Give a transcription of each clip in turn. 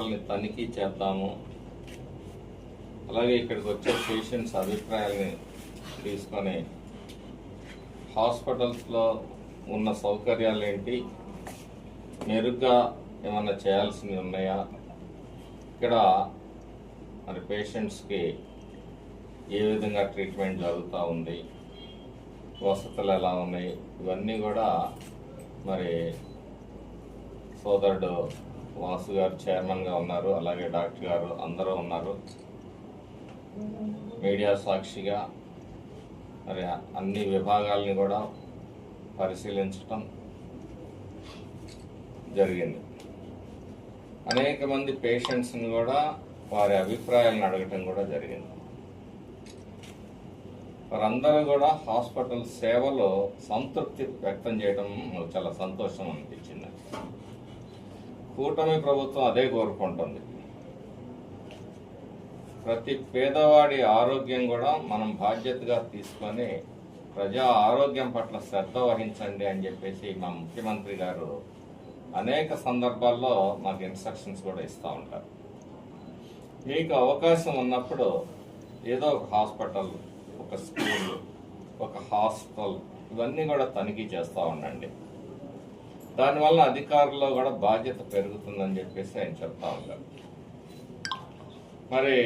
హాస్పిటల్ని తనిఖీ చేద్దాము, అలాగే ఇక్కడికి వచ్చే పేషెంట్స్ అభిప్రాయాలని తీసుకొని హాస్పిటల్స్లో ఉన్న సౌకర్యాలు ఏంటి, మెరుగ్గా ఏమన్నా చేయాల్సినవి ఉన్నాయా, ఇక్కడ మరి పేషెంట్స్కి ఏ విధంగా ట్రీట్మెంట్ జరుగుతూ ఉంది, వసతులు ఎలా ఉన్నాయి, ఇవన్నీ కూడా మరి సోదరుడు వాసు గారు చైర్మన్గా ఉన్నారు, అలాగే డాక్టర్ గారు అందరూ ఉన్నారు. మీడియా సాక్షిగా మరి అన్ని విభాగాల్ని కూడా పరిశీలించటం జరిగింది. అనేక మంది పేషెంట్స్ని కూడా వారి అభిప్రాయాలను అడగటం కూడా జరిగింది. వారందరూ కూడా హాస్పిటల్ సేవలో సంతృప్తి వ్యక్తం చేయడం చాలా సంతోషం అనిపించింది. కూటమి ప్రభుత్వం అదే కోరుకుంటుంది. ప్రతి పేదవాడి ఆరోగ్యం కూడా మనం బాధ్యతగా తీసుకొని ప్రజా ఆరోగ్యం పట్ల శ్రద్ధ వహించండి అని చెప్పేసి మా ముఖ్యమంత్రి గారు అనేక సందర్భాల్లో మాకు ఇన్స్ట్రక్షన్స్ కూడా ఇస్తూ ఉంటారు. మీకు అవకాశం ఉన్నప్పుడు ఏదో ఒక హాస్పిటల్, ఒక స్కూల్, ఒక హాస్టల్ ఇవన్నీ కూడా తనిఖీ చేస్తూ ఉండండి. దానివల్ల అధికారుల్లో కూడా బాధ్యత పెరుగుతుందని చెప్పేసి ఆయన చెప్తా ఉంటారు. మరి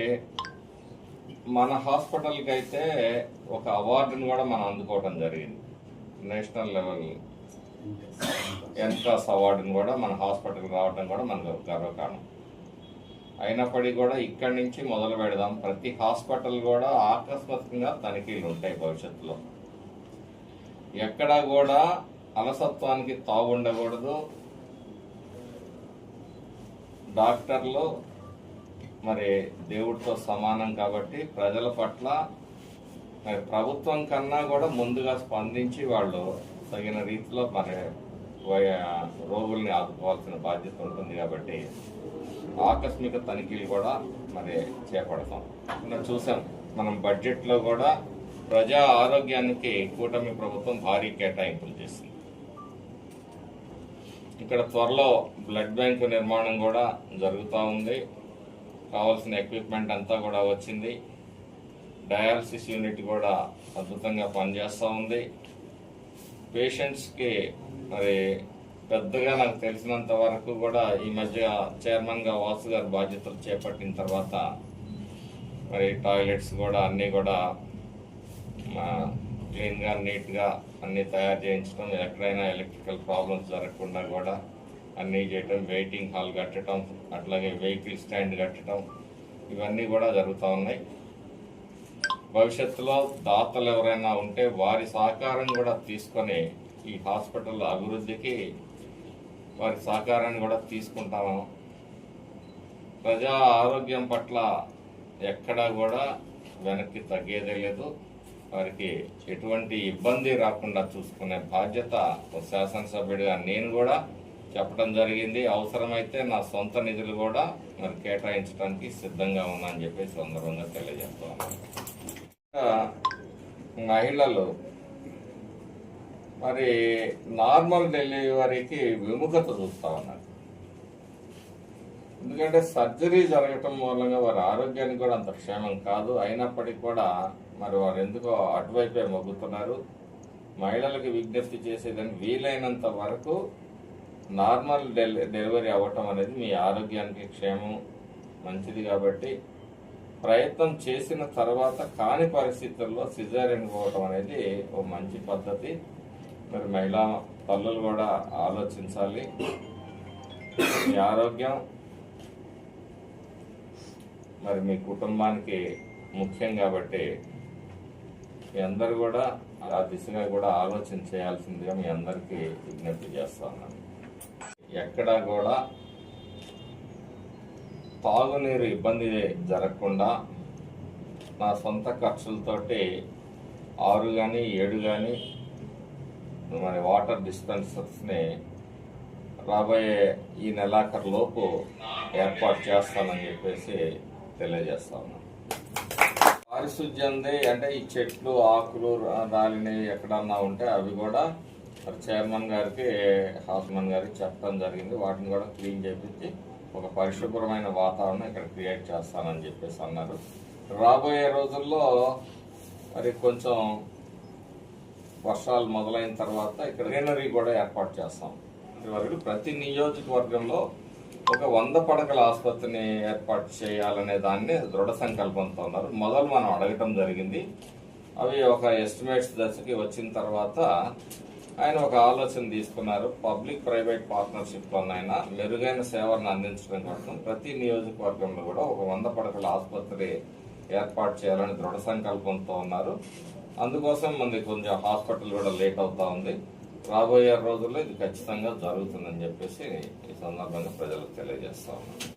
మన హాస్పిటల్కి అయితే ఒక అవార్డును కూడా మనం అందుకోవడం జరిగింది. నేషనల్ లెవెల్ ఎన్కాస్ అవార్డును కూడా మన హాస్పిటల్కి రావడం కూడా మనకు గర్వకారణం. అయినప్పటికీ కూడా ఇక్కడి నుంచి మొదలు పెడదాం. ప్రతి హాస్పిటల్ కూడా ఆకస్మికంగా తనిఖీలు ఉంటాయి భవిష్యత్తులో. ఎక్కడా కూడా అలసత్వానికి తావు ఉండకూడదు. డాక్టర్లు మరి దేవుడితో సమానం కాబట్టి ప్రజల పట్ల మరి ప్రభుత్వం కన్నా కూడా ముందుగా స్పందించి వాళ్ళు తగిన రీతిలో మరి రోగుల్ని ఆదుకోవాల్సిన బాధ్యత ఉంటుంది. కాబట్టి ఆకస్మిక తనిఖీలు కూడా మరి చేపడతాం. మనం చూసాం, మనం బడ్జెట్లో కూడా ప్రజా ఆరోగ్యానికి కూటమి ప్రభుత్వం భారీ కేటాయింపులు చేసింది. ఇక్కడ త్వరలో బ్లడ్ బ్యాంకు నిర్మాణం కూడా జరుగుతూ ఉంది. కావాల్సిన ఎక్విప్మెంట్ అంతా కూడా వచ్చింది. డయాలసిస్ యూనిట్ కూడా అద్భుతంగా పనిచేస్తూ ఉంది. పేషెంట్స్కి మరి పెద్దగా నాకు తెలిసినంత వరకు కూడా ఈ మధ్య చైర్మన్గా వాసు గారు బాధ్యతలు చేపట్టిన తర్వాత మరి టాయిలెట్స్ కూడా అన్నీ కూడా క్లీన్గా నీట్గా అన్నీ తయారు చేయించడం, ఎక్కడైనా ఎలక్ట్రికల్ ప్రాబ్లమ్స్ జరగకుండా కూడా అన్నీ చేయటం, వెయిటింగ్ హాల్ కట్టడం, అట్లాగే వెహికల్ స్టాండ్ కట్టడం ఇవన్నీ కూడా జరుగుతూ ఉన్నాయి. భవిష్యత్తులో దాతలు ఎవరైనా ఉంటే వారి సహకారం కూడా తీసుకొని ఈ హాస్పిటల్ అభివృద్ధికి వారి సహకారాన్ని కూడా తీసుకుంటాము. ప్రజా ఆరోగ్యం పట్ల ఎక్కడా కూడా వెనక్కి తగ్గేదే లేదు. వారికి ఎటువంటి ఇబ్బంది రాకుండా చూసుకునే బాధ్యత శాసనసభ్యుడిగా నేను కూడా చెప్పడం జరిగింది. అవసరమైతే నా సొంత నిధులు కూడా మరి కేటాయించడానికి సిద్ధంగా ఉన్నా అని చెప్పి సందర్భంగా తెలియజేస్తా ఉన్నాను. మహిళలు మరి నార్మల్ డెలివరీకి విముఖత చూస్తూ ఉన్నారు. ఎందుకంటే సర్జరీ జరగటం మూలంగా వారి ఆరోగ్యానికి కూడా అంత క్షేమం కాదు. అయినప్పటికీ కూడా మరి వారు ఎందుకో అటువైపే మొగ్గుతున్నారు. మహిళలకు విజ్ఞప్తి చేసేదని వీలైనంత వరకు నార్మల్ డెలివరీ అవ్వటం అనేది మీ ఆరోగ్యానికి క్షేమం మంచిది. కాబట్టి ప్రయత్నం చేసిన తర్వాత కాని పరిస్థితుల్లో సిజేరియన్ పోవటం అనేది ఒక మంచి పద్ధతి. మరి మహిళా తల్లులు కూడా ఆలోచించాలి. మీ ఆరోగ్యం మరి మీ కుటుంబానికి ముఖ్యం కాబట్టి మీ అందరు కూడా ఆ దిశగా కూడా ఆలోచన చేయాల్సిందిగా మీ అందరికీ విజ్ఞప్తి చేస్తా ఉన్నాను. ఎక్కడా కూడా తాగునీరు ఇబ్బంది జరగకుండా నా సొంత ఖర్చులతోటి 6 కానీ 7 కానీ మరి వాటర్ డిస్పెన్సర్స్ని రాబోయే ఈ నెలాఖరు లోపు ఏర్పాటు చేస్తానని చెప్పేసి తెలియజేస్తా ఉన్నాను. పారిశుధ్యంది అంటే ఈ చెట్లు ఆకులు రాలినవి ఎక్కడన్నా ఉంటే అవి కూడా చైర్మన్ గారికి హాస్మన్ గారికి చెప్పడం జరిగింది. వాటిని కూడా క్లీన్ చేపించి ఒక పరిశుభ్రమైన వాతావరణం ఇక్కడ క్రియేట్ చేస్తానని చెప్పేసి అన్నారు. రాబోయే రోజుల్లో మరి కొంచెం వర్షాలు మొదలైన తర్వాత ఇక్కడ గ్రీనరీ కూడా ఏర్పాటు చేస్తాం. వరకు ప్రతి నియోజకవర్గంలో ఒక 100 పడకల ఆసుపత్రిని ఏర్పాటు చేయాలనే దాన్ని దృఢ సంకల్పంతో ఉన్నారు. మొదలు మనం అడగటం జరిగింది. అవి ఒక ఎస్టిమేట్స్ దశకి వచ్చిన తర్వాత ఆయన ఒక ఆలోచన తీసుకున్నారు. పబ్లిక్ ప్రైవేట్ పార్ట్నర్షిప్లోనైనా మెరుగైన సేవలను అందించడం కోసం ప్రతి నియోజకవర్గంలో కూడా ఒక 100 పడకల ఆసుపత్రి ఏర్పాటు చేయాలని దృఢ సంకల్పంతో ఉన్నారు. అందుకోసం మనకి కొంచెం హాస్పిటల్ కూడా లేట్ అవుతా ఉంది. రాబోయే రోజుల్లో ఇది ఖచ్చితంగా జరుగుతుందని చెప్పేసి ఈ సందర్భంగా ప్రజలకు తెలియజేస్తా ఉన్నాను.